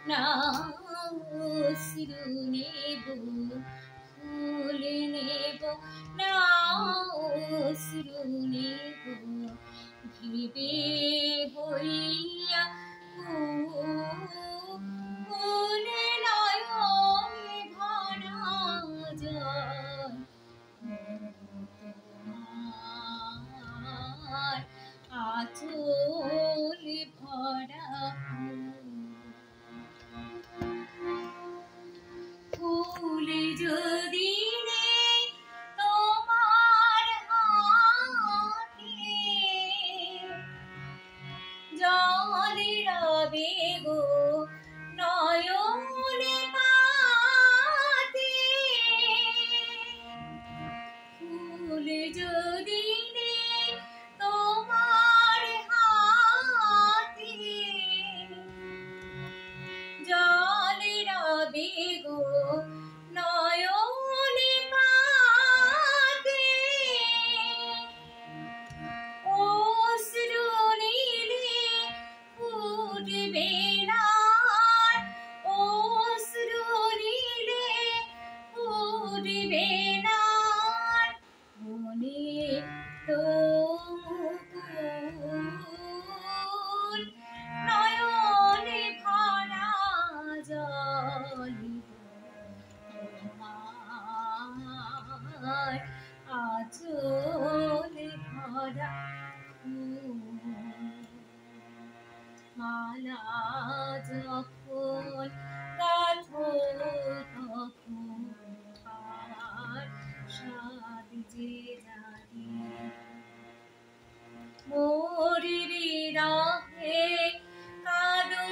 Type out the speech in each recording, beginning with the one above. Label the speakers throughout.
Speaker 1: নাও অশ্রু নেব ফুল নেব নাও অশ্রু নেব ভেবে হইয়া ফুল নয়নে ভরা যায় তোমার আঁচল ভরা ফুল যদি নেই তোমার হাতে জলের আবেগ নয়নে পাতে ফুল যদি নেই তোমার হাতে জলের আবেগ নয়নে পাতে অশ্রু নিলে ফুটবে না অশ্রু নিলে ফুটবে না মনে তো মুকুল নয়নে ভরা জল তোমার আঁচল ভরা মালা যখন গাঁথো তখন আর সাদ যে জানি মোর বিরহে কাঁদো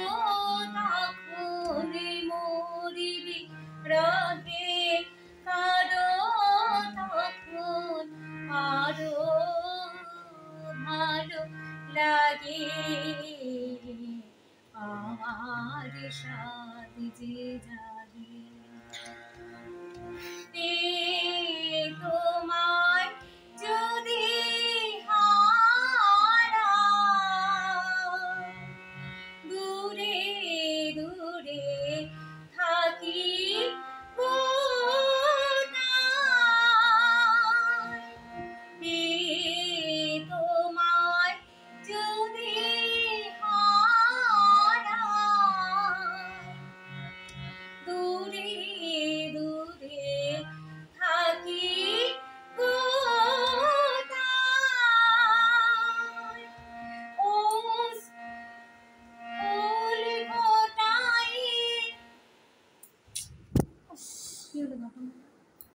Speaker 1: তখন মোর বিরহে কাঁদো তখন আরো ভালো লাগে আমার সাথ যে জাগে